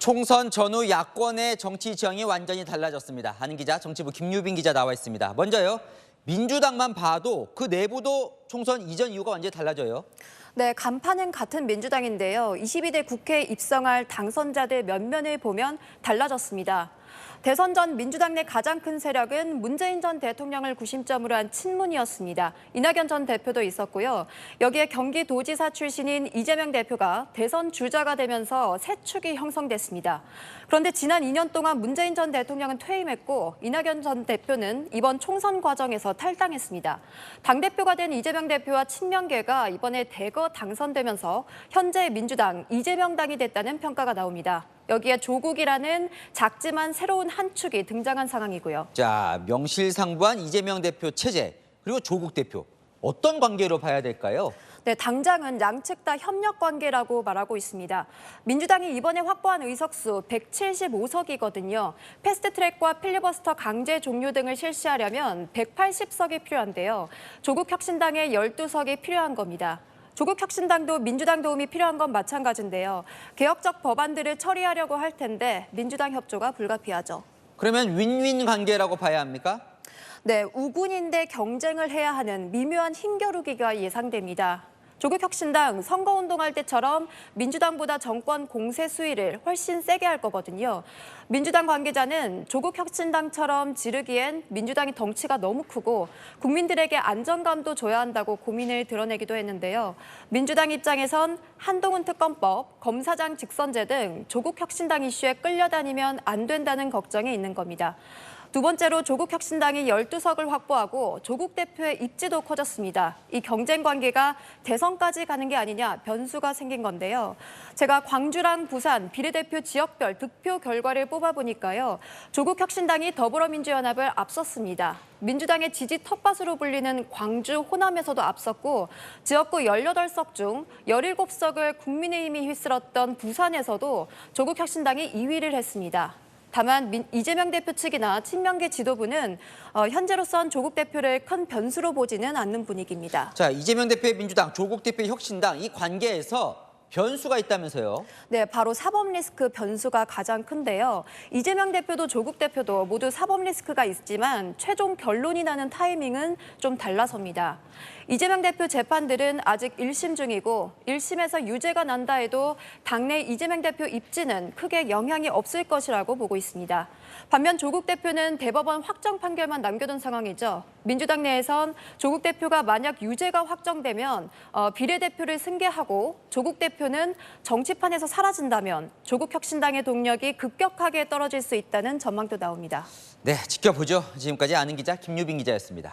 총선 전후 야권의 정치 지형이 완전히 달라졌습니다. 아는 기자, 정치부 김유빈 기자 나와 있습니다. 먼저요, 민주당만 봐도 그 내부도 총선 이전 이후가 완전히 달라져요. 네, 간판은 같은 민주당인데요. 22대 국회에 입성할 당선자들 면면을 보면 달라졌습니다. 대선 전 민주당 내 가장 큰 세력은 문재인 전 대통령을 구심점으로 한 친문이었습니다. 이낙연 전 대표도 있었고요. 여기에 경기도지사 출신인 이재명 대표가 대선 주자가 되면서 새 축이 형성됐습니다. 그런데 지난 2년 동안 문재인 전 대통령은 퇴임했고 이낙연 전 대표는 이번 총선 과정에서 탈당했습니다. 당대표가 된 이재명 대표와 친명계가 이번에 대거 당선되면서 현재 민주당 이재명당이 됐다는 평가가 나옵니다. 여기에 조국이라는 작지만 새로운 한 축이 등장한 상황이고요. 자, 명실상부한 이재명 대표 체제, 그리고 조국 대표. 어떤 관계로 봐야 될까요? 네, 당장은 양측 다 협력 관계라고 말하고 있습니다. 민주당이 이번에 확보한 의석수 175석이거든요. 패스트트랙과 필리버스터 강제 종료 등을 실시하려면 180석이 필요한데요. 조국 혁신당의 12석이 필요한 겁니다. 조국 혁신당도 민주당 도움이 필요한 건 마찬가지인데요. 개혁적 법안들을 처리하려고 할 텐데 민주당 협조가 불가피하죠. 그러면 윈윈 관계라고 봐야 합니까? 네, 우군인데 경쟁을 해야 하는 미묘한 힘겨루기가 예상됩니다. 조국 혁신당 선거운동할 때처럼 민주당보다 정권 공세 수위를 훨씬 세게 할 거거든요. 민주당 관계자는 조국 혁신당처럼 지르기엔 민주당이 덩치가 너무 크고 국민들에게 안정감도 줘야 한다고 고민을 드러내기도 했는데요. 민주당 입장에선 한동훈 특검법, 검사장 직선제 등 조국 혁신당 이슈에 끌려다니면 안 된다는 걱정이 있는 겁니다. 두 번째로 조국 혁신당이 12석을 확보하고 조국 대표의 입지도 커졌습니다. 이 경쟁 관계가 대선까지 가는 게 아니냐 변수가 생긴 건데요. 제가 광주랑 부산 비례대표 지역별 득표 결과를 뽑아보니까요. 조국 혁신당이 더불어민주연합을 앞섰습니다. 민주당의 지지 텃밭으로 불리는 광주, 호남에서도 앞섰고 지역구 18석 중 17석을 국민의힘이 휩쓸었던 부산에서도 조국 혁신당이 2위를 했습니다. 다만 이재명 대표 측이나 친명계 지도부는 현재로선 조국 대표를 큰 변수로 보지는 않는 분위기입니다. 자, 이재명 대표의 민주당, 조국 대표의 혁신당, 이 관계에서 변수가 있다면서요? 네, 바로 사법 리스크 변수가 가장 큰데요. 이재명 대표도 조국 대표도 모두 사법 리스크가 있지만 최종 결론이 나는 타이밍은 좀 달라섭니다. 이재명 대표 재판들은 아직 1심 중이고 1심에서 유죄가 난다 해도 당내 이재명 대표 입지는 크게 영향이 없을 것이라고 보고 있습니다. 반면 조국 대표는 대법원 확정 판결만 남겨둔 상황이죠. 민주당 내에선 조국 대표가 만약 유죄가 확정되면 비례대표를 승계하고 조국 대표는 정치판에서 사라진다면 조국 혁신당의 동력이 급격하게 떨어질 수 있다는 전망도 나옵니다. 네, 지켜보죠. 지금까지 아는 기자 김유빈 기자였습니다.